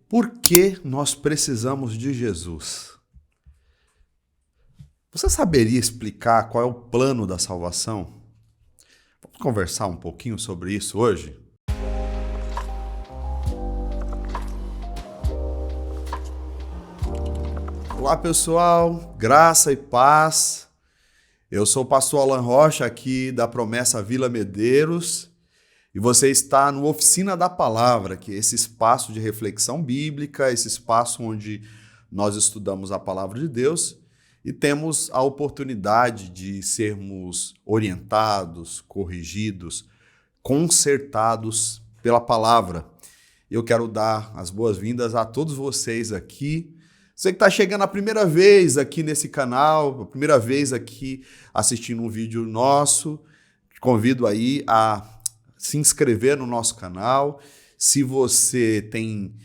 Por que nós precisamos de Jesus? Você saberia explicar qual é o plano da salvação? Vamos conversar um pouquinho sobre isso hoje? Olá pessoal, graça e paz. Eu sou o pastor Alan Rocha aqui da Promessa Vila Medeiros e você está no Oficina da Palavra, que é esse espaço de reflexão bíblica, esse espaço onde nós estudamos a Palavra de Deus e temos a oportunidade de sermos orientados, corrigidos, consertados pela Palavra. Eu quero dar as boas-vindas a todos vocês aqui. Você que está chegando a primeira vez aqui nesse canal, a primeira vez aqui assistindo um vídeo nosso, te convido aí a se inscrever no nosso canal. Se você tem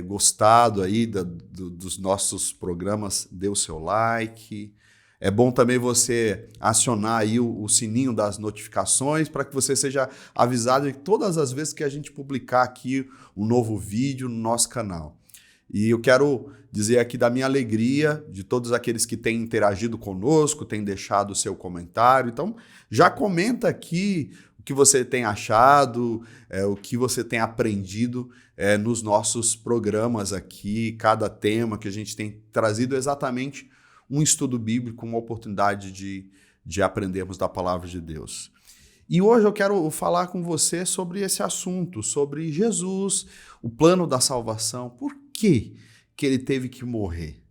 gostado aí dos nossos programas, dê o seu like. É bom também você acionar aí o sininho das notificações para que você seja avisado de todas as vezes que a gente publicar aqui um novo vídeo no nosso canal. E eu quero dizer aqui da minha alegria, de todos aqueles que têm interagido conosco, têm deixado o seu comentário. Então, já comenta aqui o que você tem achado, o que você tem aprendido nos nossos programas aqui, cada tema que a gente tem trazido exatamente um estudo bíblico, uma oportunidade de aprendermos da palavra de Deus. E hoje eu quero falar com você sobre esse assunto, sobre Jesus, o plano da salvação. Por que ele teve que morrer?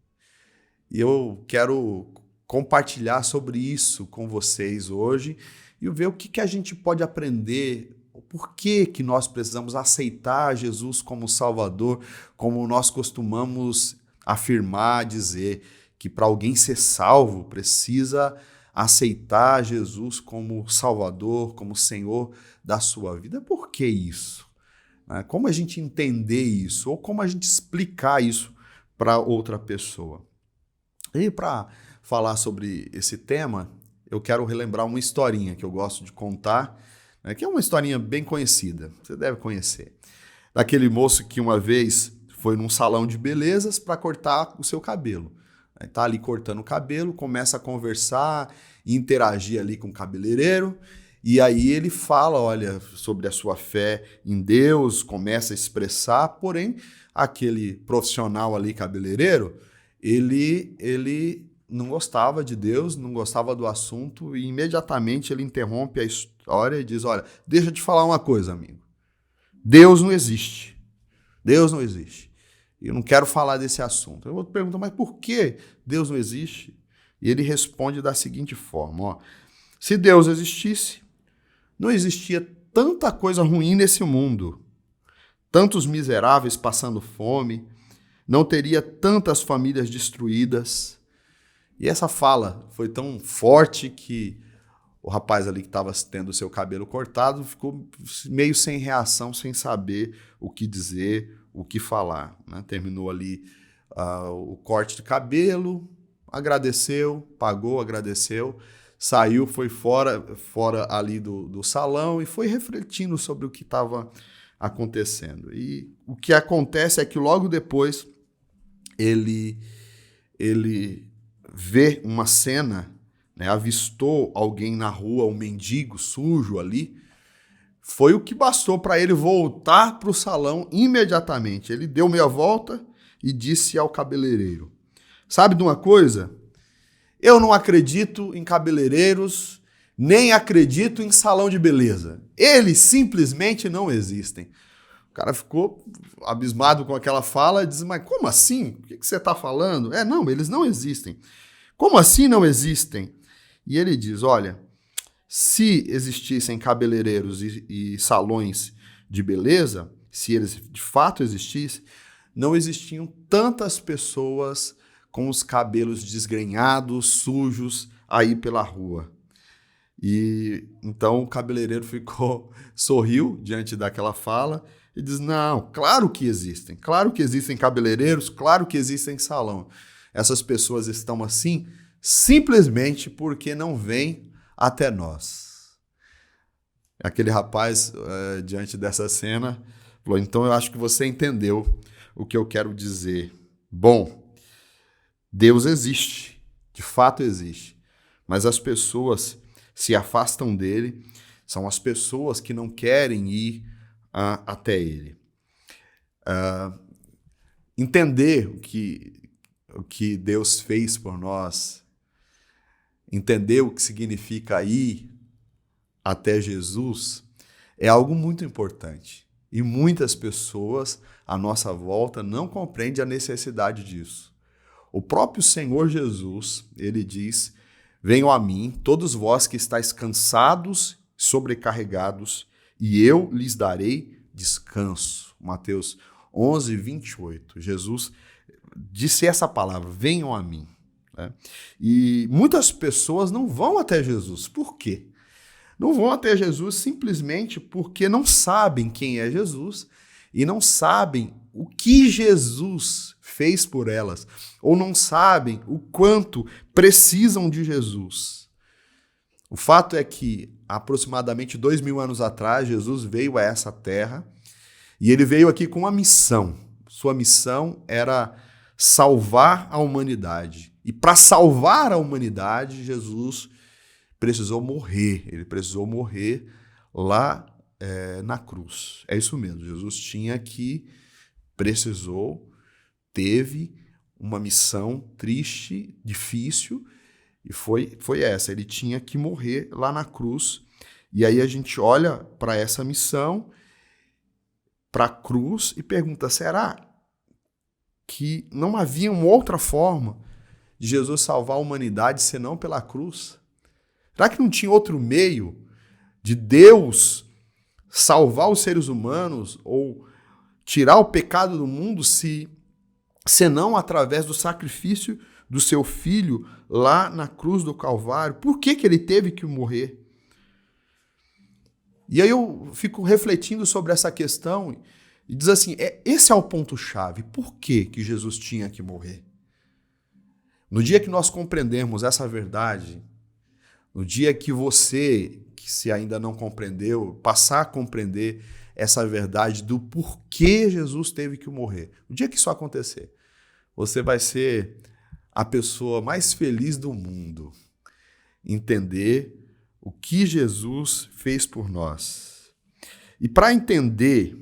E eu quero compartilhar sobre isso com vocês hoje e ver o que a gente pode aprender, por que nós precisamos aceitar Jesus como Salvador, como nós costumamos afirmar, dizer que para alguém ser salvo precisa aceitar Jesus como Salvador, como Senhor da sua vida. Por que isso? Como a gente entender isso? Ou como a gente explicar isso para outra pessoa? E para falar sobre esse tema, eu quero relembrar uma historinha que eu gosto de contar, que é uma historinha bem conhecida, você deve conhecer. Daquele moço que uma vez foi num salão de belezas para cortar o seu cabelo. Está ali cortando o cabelo, começa a conversar, interagir ali com o cabeleireiro, e aí ele fala, olha, sobre a sua fé em Deus, começa a expressar, porém, aquele profissional ali, cabeleireiro, ele não gostava de Deus, não gostava do assunto, e imediatamente ele interrompe a história e diz, olha, deixa eu te falar uma coisa, amigo. Deus não existe. Deus não existe. E eu não quero falar desse assunto. Eu vou te perguntar, mas por que Deus não existe? E ele responde da seguinte forma, ó, se Deus existisse, não existia tanta coisa ruim nesse mundo, tantos miseráveis passando fome, não teria tantas famílias destruídas. E essa fala foi tão forte que o rapaz ali que estava tendo o seu cabelo cortado ficou meio sem reação, sem saber o que dizer, o que falar. Terminou ali o corte de cabelo, agradeceu, pagou, agradeceu, saiu, foi fora ali do salão e foi refletindo sobre o que estava acontecendo. E o que acontece é que logo depois ele vê uma cena, avistou alguém na rua, um mendigo sujo ali. Foi o que bastou para ele voltar para o salão imediatamente. Ele deu meia volta e disse ao cabeleireiro, sabe de uma coisa? Eu não acredito em cabeleireiros, nem acredito em salão de beleza. Eles simplesmente não existem. O cara ficou abismado com aquela fala e disse, mas como assim? O que você está falando? Não, eles não existem. Como assim não existem? E ele diz, olha, se existissem cabeleireiros e salões de beleza, se eles de fato existissem, não existiam tantas pessoas com os cabelos desgrenhados, sujos, aí pela rua. E então o cabeleireiro sorriu diante daquela fala e diz, não, claro que existem cabeleireiros, claro que existem salão. Essas pessoas estão assim simplesmente porque não vêm até nós. Aquele rapaz, diante dessa cena, falou, então eu acho que você entendeu o que eu quero dizer? Bom, Deus existe, de fato existe, mas as pessoas se afastam dele, são as pessoas que não querem ir até ele. Entender o que Deus fez por nós, entender o que significa ir até Jesus, é algo muito importante. E muitas pessoas à nossa volta não compreendem a necessidade disso. O próprio Senhor Jesus, ele diz: venham a mim, todos vós que estáis cansados, sobrecarregados, e eu lhes darei descanso. Mateus 11, 28. Jesus disse essa palavra: venham a mim. Né? E muitas pessoas não vão até Jesus. Por quê? Não vão até Jesus simplesmente porque não sabem quem é Jesus e não sabem o que Jesus fez por elas, ou não sabem o quanto precisam de Jesus. O fato é que, aproximadamente 2000 anos atrás, Jesus veio a essa terra e ele veio aqui com uma missão. Sua missão era salvar a humanidade. E para salvar a humanidade, Jesus precisou morrer. Ele precisou morrer lá na cruz. É isso mesmo. Jesus teve uma missão triste, difícil, e foi essa. Ele tinha que morrer lá na cruz. E aí a gente olha para essa missão, para a cruz, e pergunta: será que não havia uma outra forma de Jesus salvar a humanidade senão pela cruz? Será que não tinha outro meio de Deus salvar os seres humanos ou tirar o pecado do mundo senão através do sacrifício do seu filho lá na cruz do Calvário? Por que ele teve que morrer? E aí eu fico refletindo sobre essa questão e diz assim, esse é o ponto-chave. Por que Jesus tinha que morrer? No dia que nós compreendemos essa verdade, no dia que você, que se ainda não compreendeu, passar a compreender essa verdade do porquê Jesus teve que morrer, no dia que isso acontecer, você vai ser a pessoa mais feliz do mundo. Entender o que Jesus fez por nós. E para entender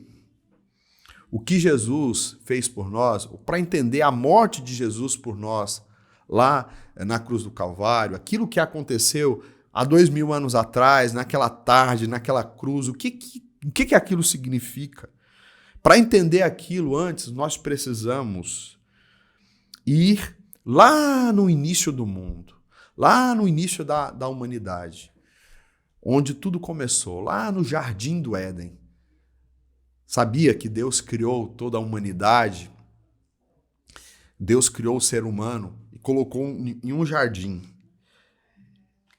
o que Jesus fez por nós, para entender a morte de Jesus por nós, lá na cruz do Calvário, aquilo que aconteceu há 2000 anos atrás, naquela tarde, naquela cruz, o que aquilo significa? Para entender aquilo antes, nós precisamos ir lá no início do mundo, lá no início da humanidade, onde tudo começou, lá no Jardim do Éden. Sabia que Deus criou toda a humanidade? Deus criou o ser humano e colocou em um jardim.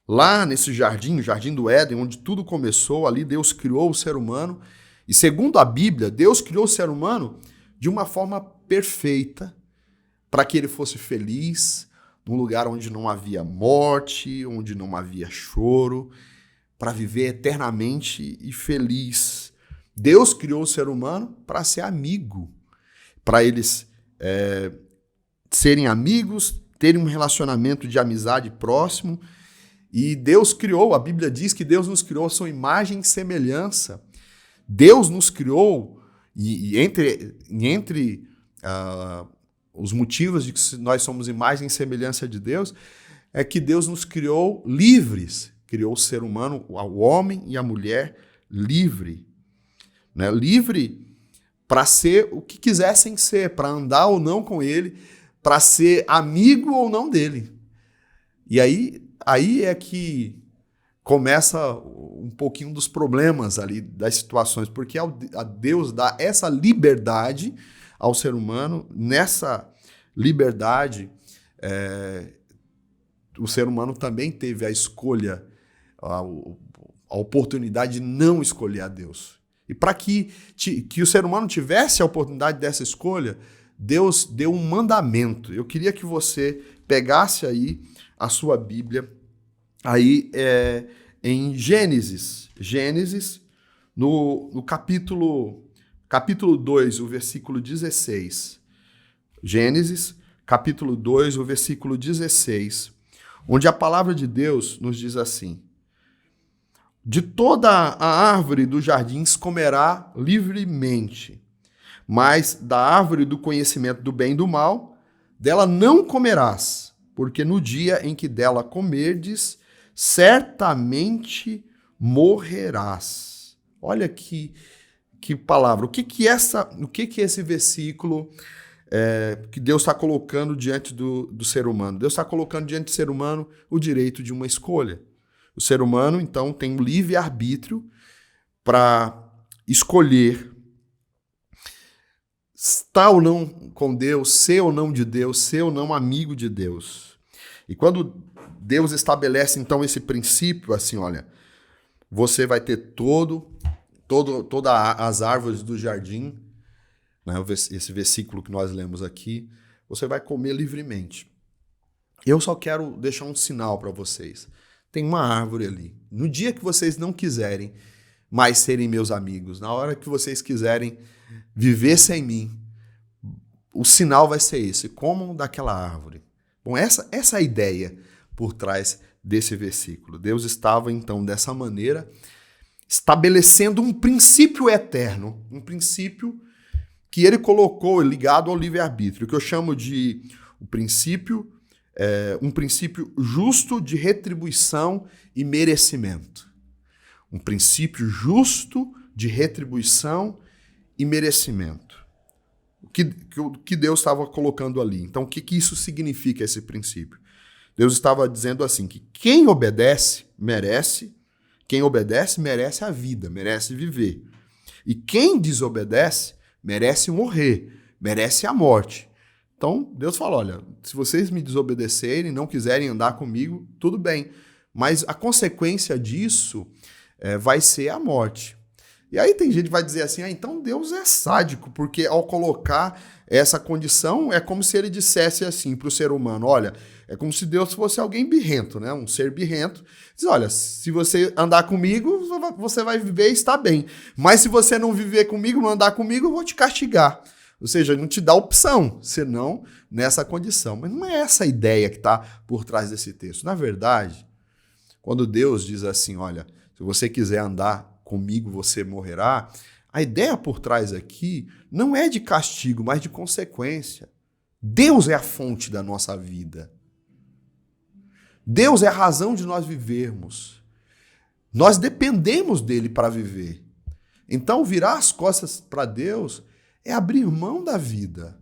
Lá nesse jardim, o Jardim do Éden, onde tudo começou, ali Deus criou o ser humano. E segundo a Bíblia, Deus criou o ser humano de uma forma perfeita, para que ele fosse feliz, num lugar onde não havia morte, onde não havia choro, para viver eternamente e feliz. Deus criou o ser humano para ser amigo, para eles serem amigos, terem um relacionamento de amizade próximo. E Deus criou, a Bíblia diz que Deus nos criou a sua imagem e semelhança. Deus nos criou, e entre os motivos de que nós somos imagem e semelhança de Deus, é que Deus nos criou livres. Criou o ser humano, o homem e a mulher, livre. Né? Livre para ser o que quisessem ser, para andar ou não com ele, para ser amigo ou não dele. E aí é que começa um pouquinho dos problemas ali, das situações, porque a Deus dá essa liberdade ao ser humano. Nessa liberdade, o ser humano também teve a escolha, a oportunidade de não escolher a Deus. E para que o ser humano tivesse a oportunidade dessa escolha, Deus deu um mandamento. Eu queria que você pegasse aí a sua Bíblia, aí em Gênesis, no capítulo capítulo 2, o versículo 16. Gênesis, capítulo 2, o versículo 16, onde a palavra de Deus nos diz assim: de toda a árvore do jardim comerá livremente, mas da árvore do conhecimento do bem e do mal, dela não comerás, porque no dia em que dela comerdes, certamente morrerás. Olha que palavra. O que esse versículo que Deus está colocando diante do ser humano? Deus está colocando diante do ser humano o direito de uma escolha. O ser humano, então, tem um livre-arbítrio para escolher estar ou não com Deus, ser ou não de Deus, ser ou não amigo de Deus. E quando Deus estabelece, então, esse princípio, assim, olha, você vai ter todas as árvores do jardim, né, esse versículo que nós lemos aqui, você vai comer livremente. Eu só quero deixar um sinal para vocês. Tem uma árvore ali. No dia que vocês não quiserem mais serem meus amigos, na hora que vocês quiserem viver sem mim, o sinal vai ser esse: comam daquela árvore. Bom, essa é a ideia por trás desse versículo. Deus estava, então, dessa maneira, estabelecendo um princípio eterno, um princípio que ele colocou ligado ao livre-arbítrio, que eu chamo de um princípio justo de retribuição e merecimento. Um princípio justo de retribuição e merecimento. O que Deus estava colocando ali. Então, o que isso significa, esse princípio? Deus estava dizendo assim, que quem obedece, merece a vida, merece viver. E quem desobedece, merece morrer, merece a morte. Então, Deus fala, olha, se vocês me desobedecerem, não quiserem andar comigo, tudo bem. Mas a consequência disso vai ser a morte. E aí tem gente que vai dizer assim, então Deus é sádico, porque ao colocar essa condição, é como se ele dissesse assim para o ser humano, olha, é como se Deus fosse alguém birrento, né? Um ser birrento. Diz, olha, se você andar comigo, você vai viver e está bem. Mas se você não viver comigo, não andar comigo, eu vou te castigar. Ou seja, não te dá opção, senão nessa condição. Mas não é essa a ideia que está por trás desse texto. Na verdade, quando Deus diz assim, olha, se você quiser andar comigo, você morrerá, a ideia por trás aqui não é de castigo, mas de consequência. Deus é a fonte da nossa vida. Deus é a razão de nós vivermos. Nós dependemos dele para viver. Então, virar as costas para Deus é abrir mão da vida.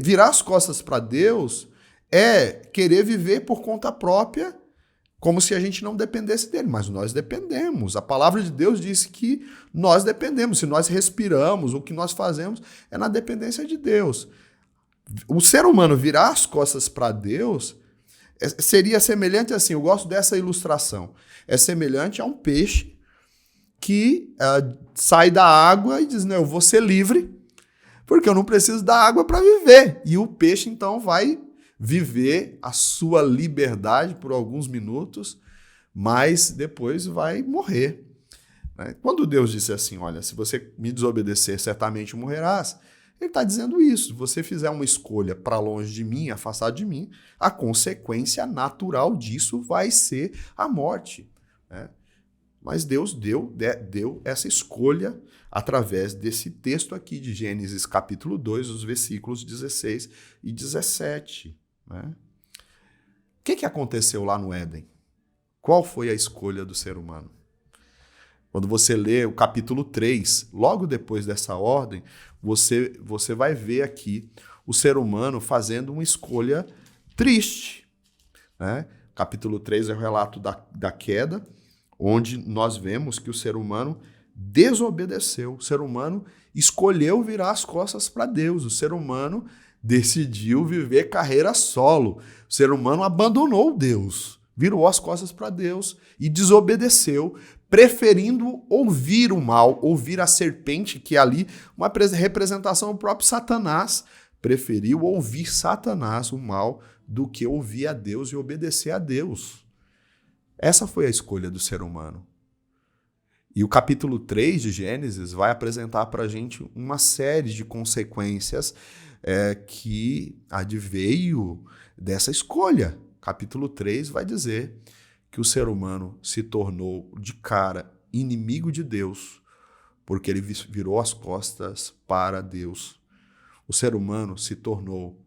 Virar as costas para Deus é querer viver por conta própria, como se a gente não dependesse dele. Mas nós dependemos. A palavra de Deus diz que nós dependemos. Se nós respiramos, o que nós fazemos é na dependência de Deus. O ser humano virar as costas para Deus seria semelhante assim, eu gosto dessa ilustração, é semelhante a um peixe que sai da água e diz, não, eu vou ser livre, porque eu não preciso da água para viver. E o peixe, então, vai viver a sua liberdade por alguns minutos, mas depois vai morrer. Quando Deus disse assim, olha, se você me desobedecer, certamente morrerás, ele está dizendo isso. Se você fizer uma escolha para longe de mim, afastado de mim, a consequência natural disso vai ser a morte. Mas Deus deu essa escolha através desse texto aqui de Gênesis capítulo 2, os versículos 16 e 17. O que aconteceu lá no Éden? Qual foi a escolha do ser humano? Quando você lê o capítulo 3, logo depois dessa ordem, você vai ver aqui o ser humano fazendo uma escolha triste. Capítulo 3 é o relato da queda, onde nós vemos que o ser humano desobedeceu. O ser humano escolheu virar as costas para Deus. O ser humano decidiu viver carreira solo. O ser humano abandonou Deus, virou as costas para Deus e desobedeceu, preferindo ouvir o mal, ouvir a serpente, que é ali uma representação do próprio Satanás. Preferiu ouvir Satanás, o mal, do que ouvir a Deus e obedecer a Deus. Essa foi a escolha do ser humano. E o capítulo 3 de Gênesis vai apresentar para a gente uma série de consequências que adveio dessa escolha. Capítulo 3 vai dizer que o ser humano se tornou de cara inimigo de Deus, porque ele virou as costas para Deus. O ser humano se tornou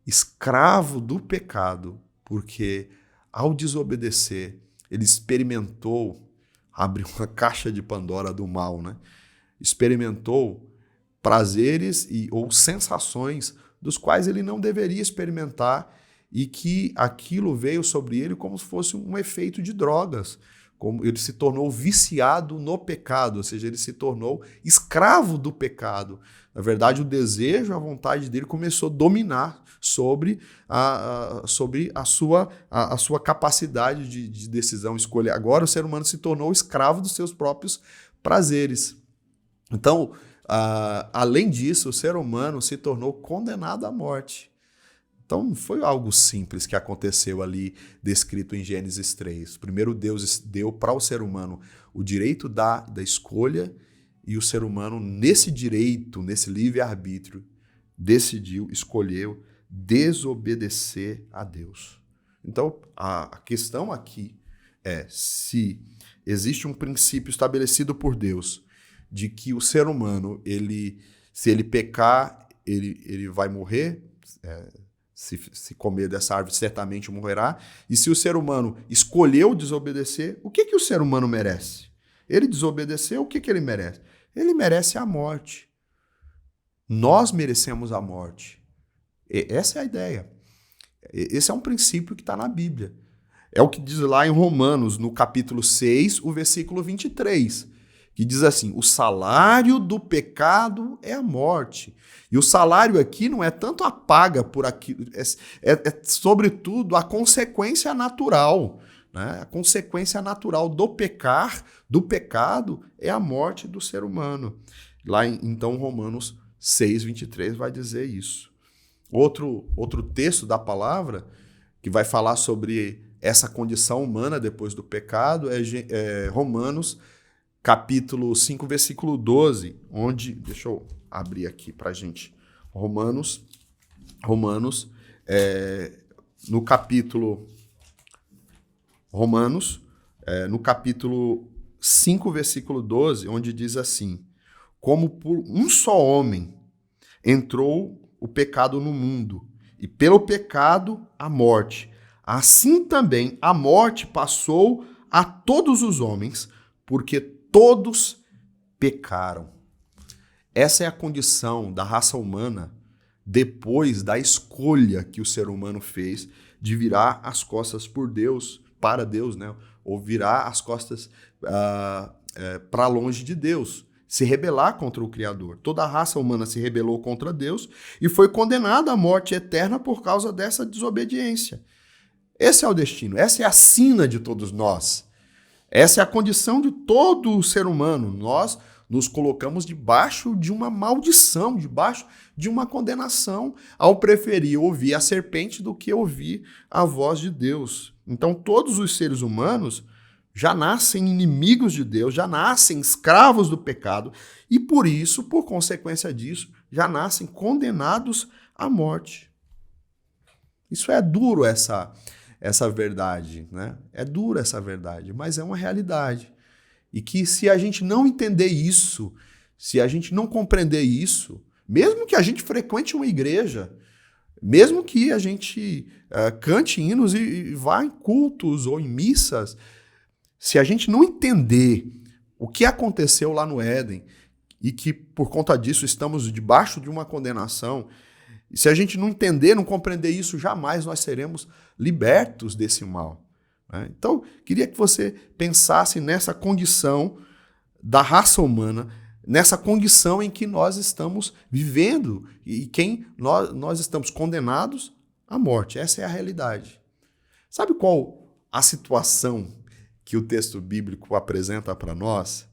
escravo do pecado, porque ao desobedecer, ele experimentou, abriu uma caixa de Pandora do mal, né? Experimentou prazeres ou sensações dos quais ele não deveria experimentar e que aquilo veio sobre ele como se fosse um efeito de drogas. Como ele se tornou viciado no pecado, ou seja, ele se tornou escravo do pecado. Na verdade, o desejo, a vontade dele começou a dominar sobre a sua capacidade de decisão, escolha. Agora o ser humano se tornou escravo dos seus próprios prazeres. Então, além disso, o ser humano se tornou condenado à morte. Então, não foi algo simples que aconteceu ali, descrito em Gênesis 3. Primeiro, Deus deu para o ser humano o direito da escolha, e o ser humano, nesse direito, nesse livre-arbítrio, decidiu, escolheu desobedecer a Deus. Então, a questão aqui é se existe um princípio estabelecido por Deus de que o ser humano, se ele pecar, ele vai morrer, se comer dessa árvore, certamente morrerá. E se o ser humano escolheu desobedecer, o que o ser humano merece? Ele desobedeceu, o que ele merece? Ele merece a morte. Nós merecemos a morte. Essa é a ideia. Esse é um princípio que está na Bíblia. É o que diz lá em Romanos, no capítulo 6, o versículo 23, que diz assim: o salário do pecado é a morte. E o salário aqui não é tanto a paga por aquilo, é sobretudo a consequência natural. Né? A consequência natural do pecado, é a morte do ser humano. Lá então Romanos 6, 23 vai dizer isso. Outro texto da palavra que vai falar sobre essa condição humana depois do pecado é Romanos capítulo 5, versículo 12, onde, deixa eu abrir aqui para a gente, Romanos, no capítulo 5, versículo 12, onde diz assim: como por um só homem entrou o pecado no mundo, e pelo pecado a morte, assim também a morte passou a todos os homens, porque todos pecaram. Essa é a condição da raça humana depois da escolha que o ser humano fez de virar as costas para Deus, né? Ou virar as costas para longe de Deus, se rebelar contra o Criador. Toda a raça humana se rebelou contra Deus e foi condenada à morte eterna por causa dessa desobediência. Esse é o destino, essa é a sina de todos nós. Essa é a condição de todo o ser humano. Nós nos colocamos debaixo de uma maldição, debaixo de uma condenação, ao preferir ouvir a serpente do que ouvir a voz de Deus. Então, todos os seres humanos já nascem inimigos de Deus, já nascem escravos do pecado e, por isso, por consequência disso, já nascem condenados à morte. Isso é duro, essa verdade, né? É dura essa verdade, mas é uma realidade. E que se a gente não entender isso, se a gente não compreender isso, mesmo que a gente frequente uma igreja, mesmo que a gente cante hinos e vá em cultos ou em missas, se a gente não entender o que aconteceu lá no Éden e que por conta disso estamos debaixo de uma condenação, e se a gente não entender, não compreender isso, jamais nós seremos libertos desse mal. Né? Então, queria que você pensasse nessa condição da raça humana, nessa condição em que nós estamos vivendo e quem nós estamos condenados à morte. Essa é a realidade. Sabe qual a situação que o texto bíblico apresenta para nós?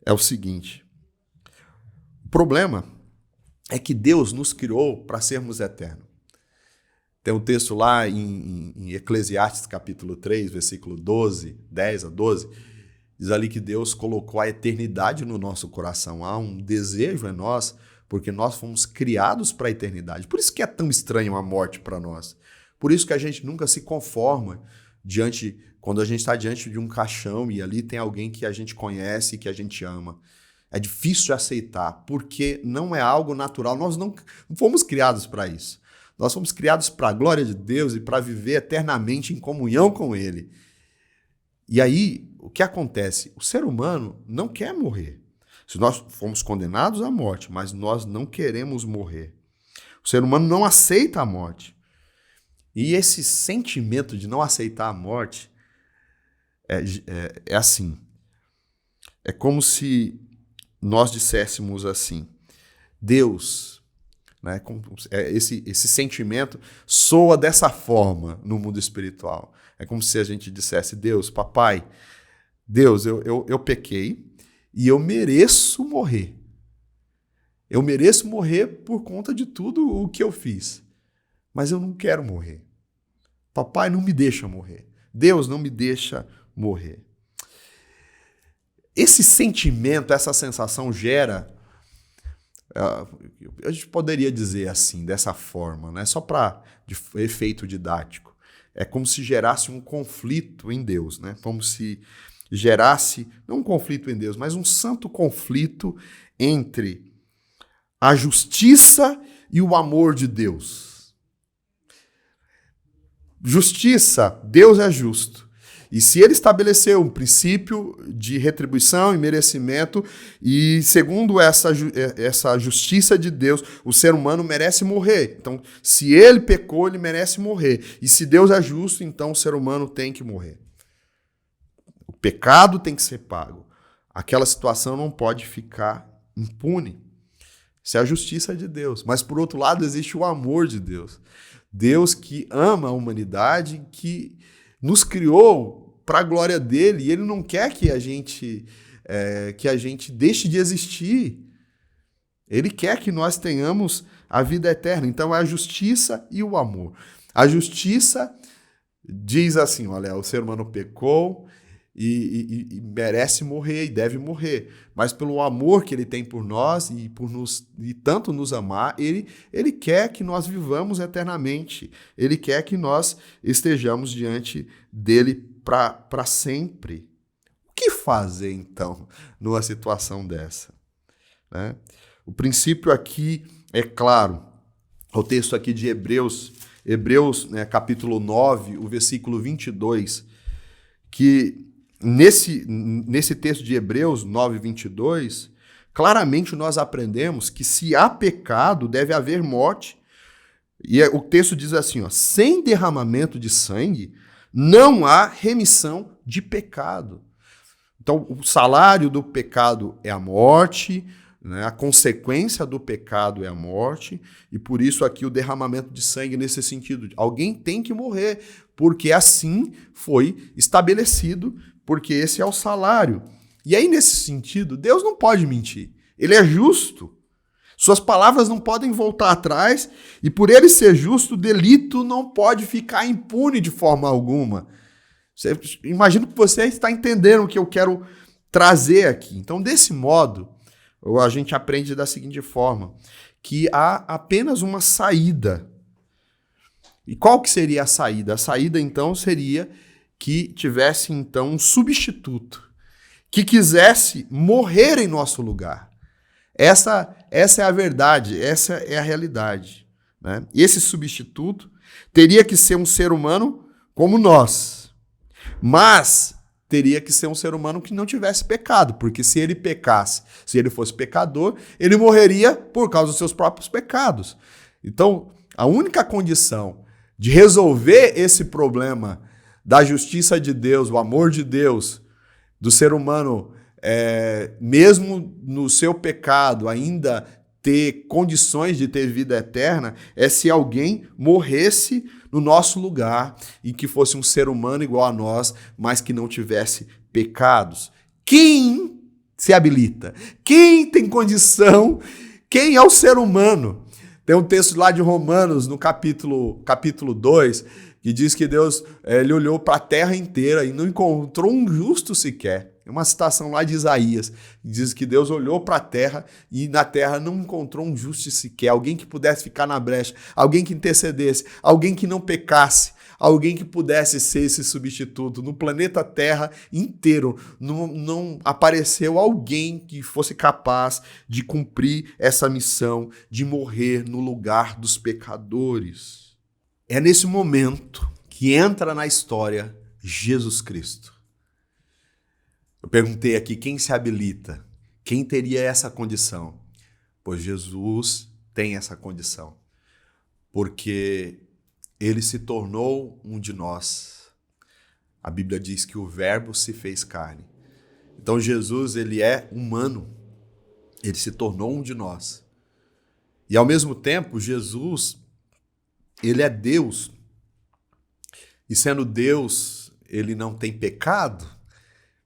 É o seguinte: o problema é que Deus nos criou para sermos eternos. Tem um texto lá em Eclesiastes capítulo 3, versículo 10 a 12, Diz ali que Deus colocou a eternidade no nosso coração. Há um desejo em nós, porque nós fomos criados para a eternidade. Por isso que é tão estranho a morte para nós. Por isso que a gente nunca se conforma quando a gente está diante de um caixão e ali tem alguém que a gente conhece e que a gente ama. É difícil de aceitar, porque não é algo natural. Nós não fomos criados para isso. Nós fomos criados para a glória de Deus e para viver eternamente em comunhão com Ele. E aí, o que acontece? O ser humano não quer morrer. Se nós fomos condenados à morte, mas nós não queremos morrer. O ser humano não aceita a morte. E esse sentimento de não aceitar a morte é assim. É como se nós disséssemos assim, Deus, né? Esse sentimento soa dessa forma no mundo espiritual. É como se a gente dissesse, Deus, papai, Deus, eu pequei e eu mereço morrer. Eu mereço morrer por conta de tudo o que eu fiz. Mas eu não quero morrer. Papai, não me deixa morrer. Deus, não me deixa morrer. Esse sentimento, essa sensação gera, a gente poderia dizer assim, dessa forma, né? Só para efeito didático. É como se gerasse um conflito em Deus, né? Como se gerasse, não um conflito em Deus, mas um santo conflito entre a justiça e o amor de Deus. Justiça, Deus é justo. E se ele estabeleceu um princípio de retribuição e merecimento, e segundo essa justiça de Deus, o ser humano merece morrer. Então, se ele pecou, ele merece morrer. E se Deus é justo, então o ser humano tem que morrer. O pecado tem que ser pago. Aquela situação não pode ficar impune. Isso é a justiça de Deus. Mas, por outro lado, existe o amor de Deus. Deus que ama a humanidade, que nos criou para a glória dele, e ele não quer que a gente deixe de existir. Ele quer que nós tenhamos a vida eterna. Então é a justiça e o amor. A justiça diz assim, olha, o ser humano pecou e merece morrer e deve morrer. Mas pelo amor que ele tem por nós e tanto nos amar, ele quer que nós vivamos eternamente. Ele quer que nós estejamos diante dele para sempre. O que fazer, então, numa situação dessa? Né? O princípio aqui é claro. O texto aqui de Hebreus, né, capítulo 9, o versículo 22, que nesse texto de Hebreus 9, 22, claramente nós aprendemos que se há pecado, deve haver morte. E o texto diz assim, ó, sem derramamento de sangue, não há remissão de pecado. Então, o salário do pecado é a morte, né? A consequência do pecado é a morte, e por isso aqui o derramamento de sangue nesse sentido. Alguém tem que morrer, porque assim foi estabelecido, porque esse é o salário. E aí, nesse sentido, Deus não pode mentir. Ele é justo. Suas palavras não podem voltar atrás, e por ele ser justo, o delito não pode ficar impune de forma alguma. Imagino que você está entendendo o que eu quero trazer aqui. Então, desse modo, a gente aprende da seguinte forma, que há apenas uma saída. E qual que seria a saída? A saída, então, seria que tivesse, então, um substituto, que quisesse morrer em nosso lugar. Essa é a verdade, essa é a realidade. Né? E esse substituto teria que ser um ser humano como nós, mas teria que ser um ser humano que não tivesse pecado, porque se ele pecasse, se ele fosse pecador, ele morreria por causa dos seus próprios pecados. Então, a única condição de resolver esse problema da justiça de Deus, o amor de Deus, do ser humano, mesmo no seu pecado, ainda ter condições de ter vida eterna, é se alguém morresse no nosso lugar e que fosse um ser humano igual a nós, mas que não tivesse pecados. Quem se habilita? Quem tem condição? Quem é o ser humano? Tem um texto lá de Romanos, no capítulo 2, que diz que Deus ele olhou para a terra inteira e não encontrou um justo sequer. É uma citação lá de Isaías, que diz que Deus olhou para a terra e na terra não encontrou um justo sequer, alguém que pudesse ficar na brecha, alguém que intercedesse, alguém que não pecasse, alguém que pudesse ser esse substituto. No planeta Terra inteiro não apareceu alguém que fosse capaz de cumprir essa missão, de morrer no lugar dos pecadores. É nesse momento que entra na história Jesus Cristo. Eu perguntei aqui quem se habilita, quem teria essa condição? Pois Jesus tem essa condição, porque ele se tornou um de nós. A Bíblia diz que o Verbo se fez carne. Então Jesus, ele é humano, ele se tornou um de nós. E ao mesmo tempo, Jesus, ele é Deus. E sendo Deus, ele não tem pecado,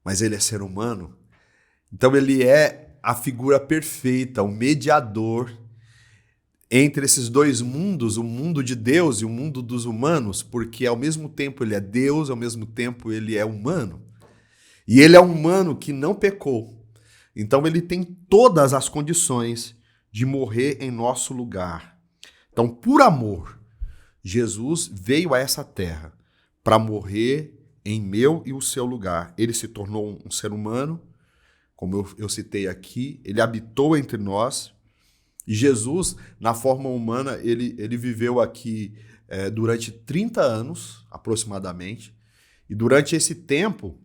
mas ele é ser humano. Então ele é a figura perfeita, o mediador entre esses dois mundos, o mundo de Deus e o mundo dos humanos, porque ao mesmo tempo ele é Deus, ao mesmo tempo ele é humano. E ele é um humano que não pecou. Então ele tem todas as condições de morrer em nosso lugar. Então, por amor, Jesus veio a essa terra para morrer em meu e o seu lugar. Ele se tornou um ser humano, como eu citei aqui, ele habitou entre nós. E Jesus, na forma humana, ele viveu aqui durante 30 anos, aproximadamente. E durante esse tempo,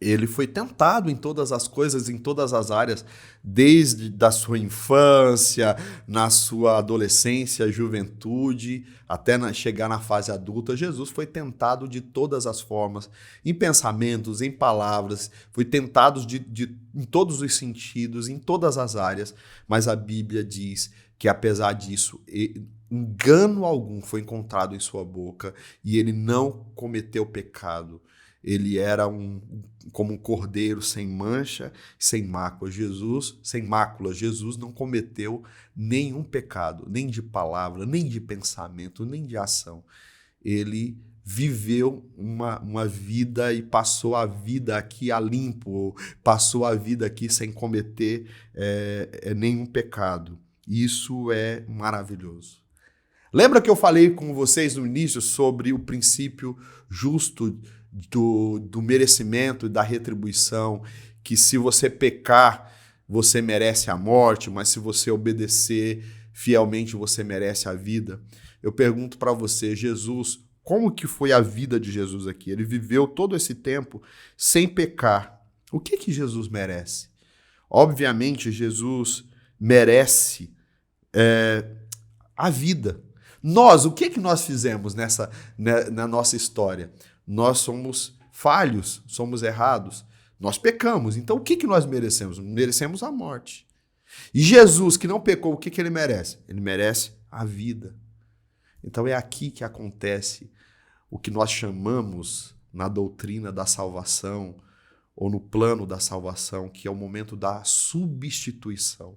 ele foi tentado em todas as coisas, em todas as áreas, desde da sua infância, na sua adolescência, juventude, até chegar na fase adulta. Jesus foi tentado de todas as formas, em pensamentos, em palavras, foi tentado em todos os sentidos, em todas as áreas, mas a Bíblia diz que, apesar disso, engano algum foi encontrado em sua boca e ele não cometeu pecado. Ele era como um cordeiro sem mancha, sem mácula. Jesus não cometeu nenhum pecado, nem de palavra, nem de pensamento, nem de ação. Ele viveu uma vida e passou a vida aqui a limpo, passou a vida aqui sem cometer nenhum pecado. Isso é maravilhoso. Lembra que eu falei com vocês no início sobre o princípio justo do merecimento e da retribuição, que se você pecar, você merece a morte, mas se você obedecer fielmente, você merece a vida? Eu pergunto para você, Jesus, como que foi a vida de Jesus aqui? Ele viveu todo esse tempo sem pecar. O que Jesus merece? Obviamente, Jesus merece a vida. O que nós fizemos na nossa história? Nós somos falhos, somos errados, nós pecamos. Então o que nós merecemos? Merecemos a morte. E Jesus, que não pecou, o que ele merece? Ele merece a vida. Então é aqui que acontece o que nós chamamos na doutrina da salvação, ou no plano da salvação, que é o momento da substituição.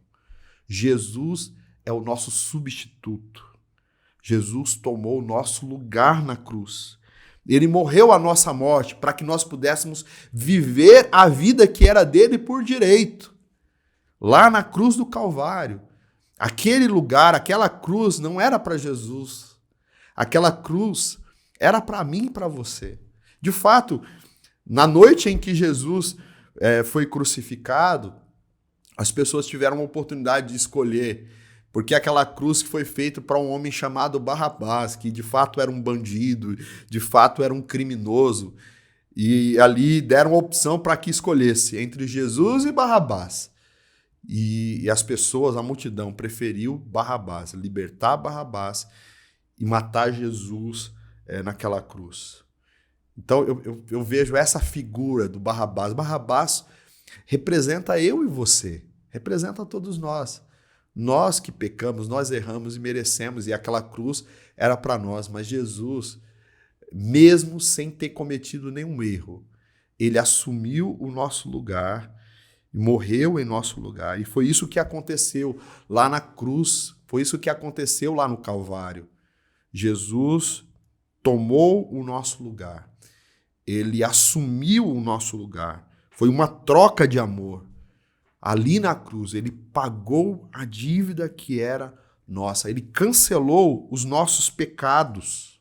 Jesus é o nosso substituto. Jesus tomou o nosso lugar na cruz. Ele morreu a nossa morte para que nós pudéssemos viver a vida que era dele por direito. Lá na cruz do Calvário. Aquele lugar, aquela cruz não era para Jesus. Aquela cruz era para mim e para você. De fato, na noite em que Jesus foi crucificado, as pessoas tiveram a oportunidade de escolher, porque aquela cruz que foi feita para um homem chamado Barrabás, que de fato era um bandido, de fato era um criminoso, e ali deram a opção para que escolhesse entre Jesus e Barrabás. E as pessoas, a multidão, preferiu Barrabás, libertar Barrabás e matar Jesus naquela cruz. Então eu vejo essa figura do Barrabás. Barrabás representa eu e você, representa todos nós. Nós que pecamos, nós erramos e merecemos, e aquela cruz era para nós, mas Jesus, mesmo sem ter cometido nenhum erro, ele assumiu o nosso lugar, morreu em nosso lugar, e foi isso que aconteceu lá na cruz, foi isso que aconteceu lá no Calvário. Jesus tomou o nosso lugar, ele assumiu o nosso lugar, Foi uma troca de amor. Ali na cruz, ele pagou a dívida que era nossa. Ele cancelou os nossos pecados.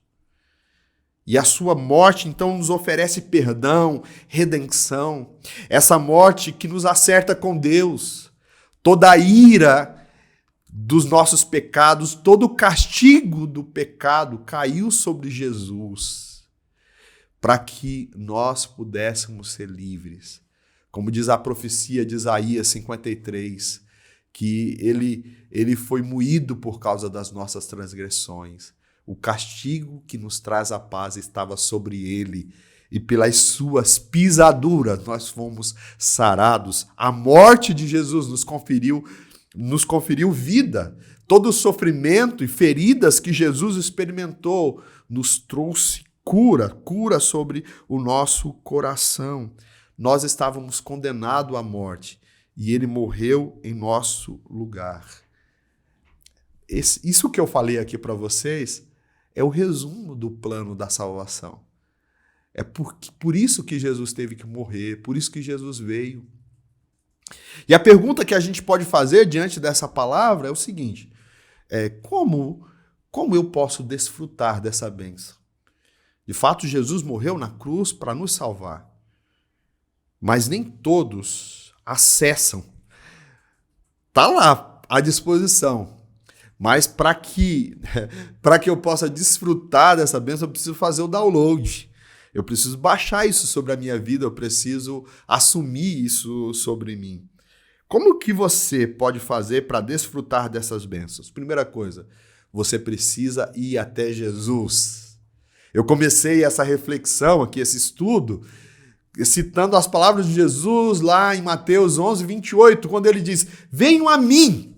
E a sua morte, então, nos oferece perdão, redenção. Essa morte que nos acerta com Deus. Toda a ira dos nossos pecados, todo o castigo do pecado caiu sobre Jesus, para que nós pudéssemos ser livres. Como diz a profecia de Isaías 53, que ele foi moído por causa das nossas transgressões. O castigo que nos traz a paz estava sobre ele, e pelas suas pisaduras nós fomos sarados. A morte de Jesus nos conferiu vida. Todo o sofrimento e feridas que Jesus experimentou nos trouxe cura sobre o nosso coração. Nós estávamos condenados à morte e ele morreu em nosso lugar. Isso que eu falei aqui para vocês é o resumo do plano da salvação. É por isso que Jesus teve que morrer, por isso que Jesus veio. E a pergunta que a gente pode fazer diante dessa palavra é o seguinte: como eu posso desfrutar dessa bênção? De fato, Jesus morreu na cruz para nos salvar, mas nem todos acessam. Está lá à disposição. Mas para que eu possa desfrutar dessa bênção, eu preciso fazer o download. Eu preciso baixar isso sobre a minha vida, eu preciso assumir isso sobre mim. Como que você pode fazer para desfrutar dessas bênçãos? Primeira coisa, você precisa ir até Jesus. Eu comecei essa reflexão aqui, esse estudo, citando as palavras de Jesus lá em Mateus 11, 28, quando ele diz: venham a mim.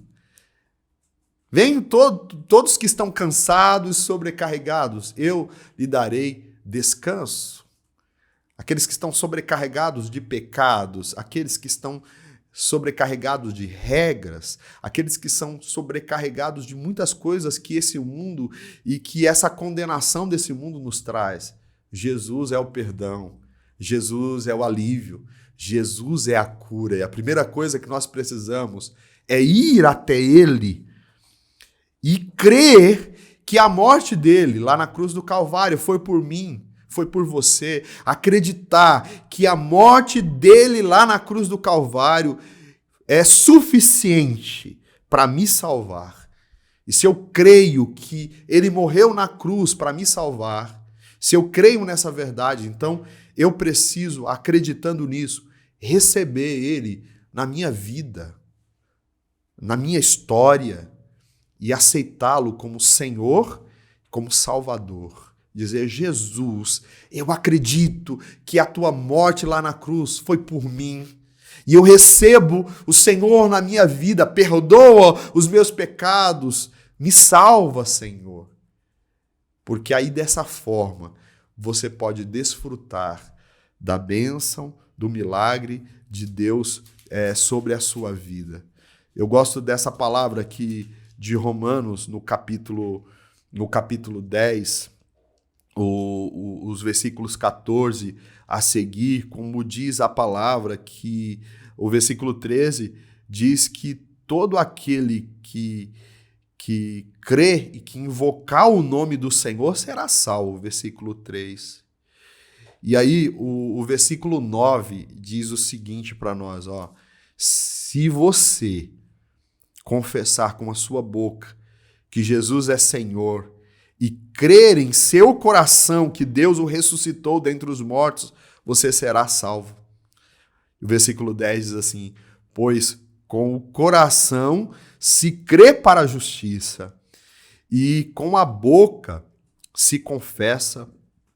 Venham todos que estão cansados e sobrecarregados, eu lhe darei descanso. Aqueles que estão sobrecarregados de pecados, aqueles que estão sobrecarregados de regras, aqueles que são sobrecarregados de muitas coisas que esse mundo e que essa condenação desse mundo nos traz. Jesus é o perdão, Jesus é o alívio, Jesus é a cura. E a primeira coisa que nós precisamos é ir até Ele e crer que a morte dele lá na cruz do Calvário foi por mim, foi por você. Acreditar que a morte dele lá na cruz do Calvário é suficiente para me salvar. E se eu creio que ele morreu na cruz para me salvar, se eu creio nessa verdade, então eu preciso, acreditando nisso, receber ele na minha vida, na minha história, e aceitá-lo como Senhor, como Salvador. Dizer: Jesus, eu acredito que a tua morte lá na cruz foi por mim. E eu recebo o Senhor na minha vida, perdoa os meus pecados, me salva, Senhor. Porque aí dessa forma você pode desfrutar da bênção, do milagre de Deus sobre a sua vida. Eu gosto dessa palavra aqui de Romanos, no capítulo 10, os versículos 14 a seguir, como diz a palavra, que o versículo 13 diz que todo aquele que crê e que invocar o nome do Senhor será salvo, versículo 3. E aí o versículo 9 diz o seguinte para nós: se você confessar com a sua boca que Jesus é Senhor e crer em seu coração que Deus o ressuscitou dentre os mortos, você será salvo. O versículo 10 diz assim: pois com o coração se crê para a justiça e com a boca se confessa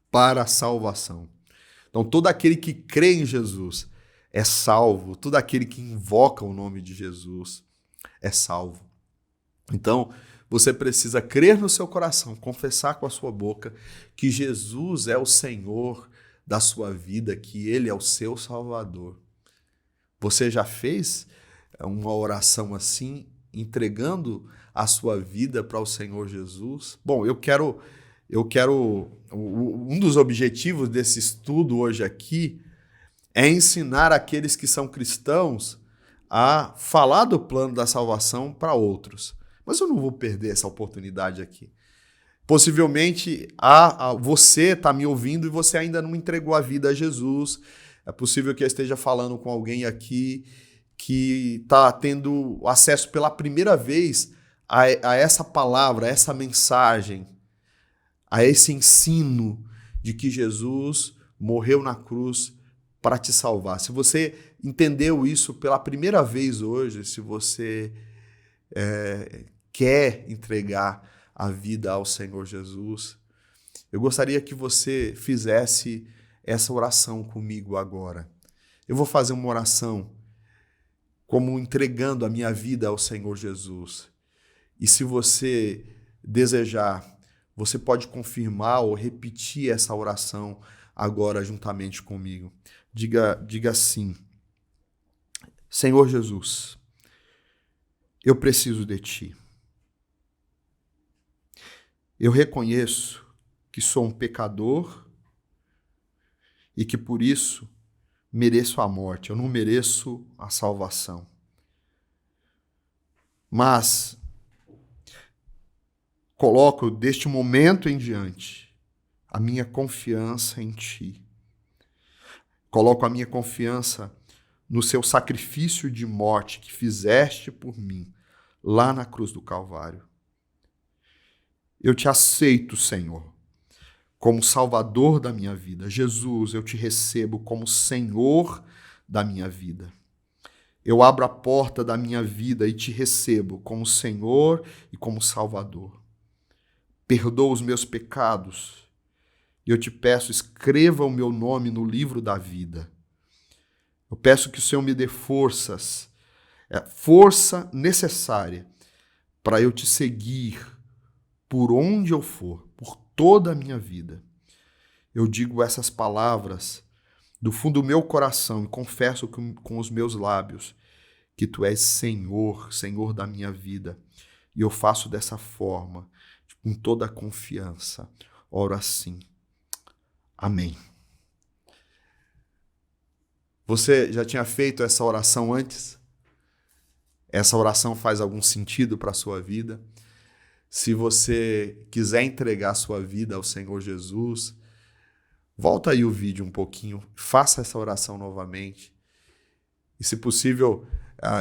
para a salvação. Então todo aquele que crê em Jesus é salvo, todo aquele que invoca o nome de Jesus é salvo. Então, você precisa crer no seu coração, confessar com a sua boca que Jesus é o Senhor da sua vida, que Ele é o seu Salvador. Você já fez uma oração assim, entregando a sua vida para o Senhor Jesus? Bom, um dos objetivos desse estudo hoje aqui é ensinar aqueles que são cristãos a falar do plano da salvação para outros. Mas eu não vou perder essa oportunidade aqui. Possivelmente você está me ouvindo e você ainda não entregou a vida a Jesus. É possível que eu esteja falando com alguém aqui que está tendo acesso pela primeira vez a essa palavra, a essa mensagem, a esse ensino de que Jesus morreu na cruz para te salvar. Se você entendeu isso pela primeira vez hoje, se você quer entregar a vida ao Senhor Jesus, eu gostaria que você fizesse essa oração comigo agora. Eu vou fazer uma oração como entregando a minha vida ao Senhor Jesus. E se você desejar, você pode confirmar ou repetir essa oração agora juntamente comigo. Diga assim: Senhor Jesus, eu preciso de Ti. Eu reconheço que sou um pecador e que por isso mereço a morte. Eu não mereço a salvação. Mas coloco deste momento em diante a minha confiança em Ti. Coloco a minha confiança no Seu sacrifício de morte que fizeste por mim lá na cruz do Calvário. Eu Te aceito, Senhor, como Salvador da minha vida. Jesus, eu Te recebo como Senhor da minha vida. Eu abro a porta da minha vida e Te recebo como Senhor e como Salvador. Perdoa os meus pecados e eu Te peço, escreva o meu nome no livro da vida. Eu peço que o Senhor me dê força necessária para eu Te seguir por onde eu for, por toda a minha vida. Eu digo essas palavras do fundo do meu coração e confesso com os meus lábios que Tu és Senhor, Senhor da minha vida. E eu faço dessa forma, com toda a confiança. Oro assim. Amém. Você já tinha feito essa oração antes? Essa oração faz algum sentido para a sua vida? Se você quiser entregar a sua vida ao Senhor Jesus, volta aí o vídeo um pouquinho, faça essa oração novamente. E, se possível,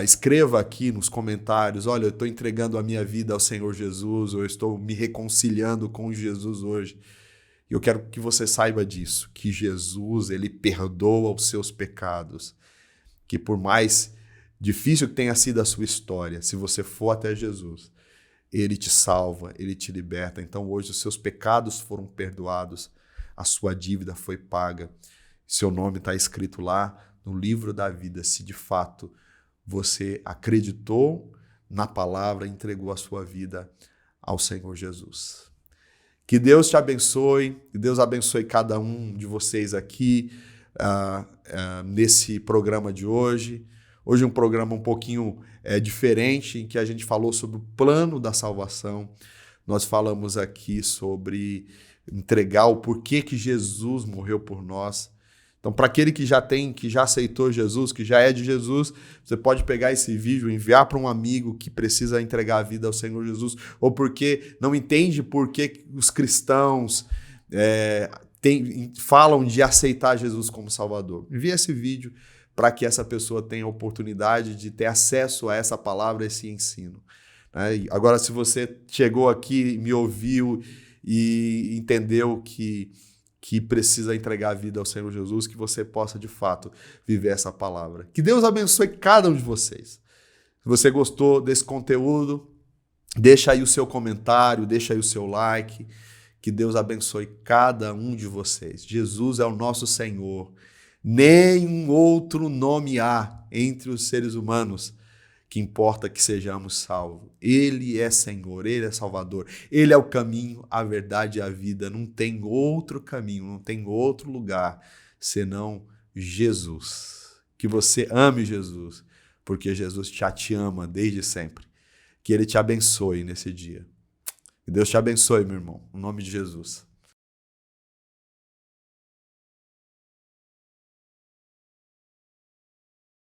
escreva aqui nos comentários: olha, eu estou entregando a minha vida ao Senhor Jesus, ou eu estou me reconciliando com Jesus hoje. E eu quero que você saiba disso, que Jesus, Ele perdoa os seus pecados, que por mais difícil que tenha sido a sua história, se você for até Jesus, Ele te salva, Ele te liberta. Então hoje os seus pecados foram perdoados, a sua dívida foi paga, seu nome está escrito lá no livro da vida, se de fato você acreditou na palavra e entregou a sua vida ao Senhor Jesus. Que Deus te abençoe, que Deus abençoe cada um de vocês aqui nesse programa de hoje. Hoje um programa um pouquinho diferente, em que a gente falou sobre o plano da salvação. Nós falamos aqui sobre entregar o porquê que Jesus morreu por nós. Então, para aquele que já aceitou Jesus, que já é de Jesus, você pode pegar esse vídeo, enviar para um amigo que precisa entregar a vida ao Senhor Jesus, ou porque não entende por que os cristãos falam de aceitar Jesus como Salvador. Envie esse vídeo para que essa pessoa tenha a oportunidade de ter acesso a essa palavra, a esse ensino. Agora, se você chegou aqui, me ouviu e entendeu que precisa entregar a vida ao Senhor Jesus, que você possa, de fato, viver essa palavra. Que Deus abençoe cada um de vocês. Se você gostou desse conteúdo, deixa aí o seu comentário, deixa aí o seu like. Que Deus abençoe cada um de vocês. Jesus é o nosso Senhor. Nenhum outro nome há entre os seres humanos que importa que sejamos salvos. Ele é Senhor, Ele é Salvador. Ele é o caminho, a verdade e a vida. Não tem outro caminho, não tem outro lugar senão Jesus. Que você ame Jesus, porque Jesus já te ama desde sempre. Que Ele te abençoe nesse dia. Que Deus te abençoe, meu irmão, em nome de Jesus.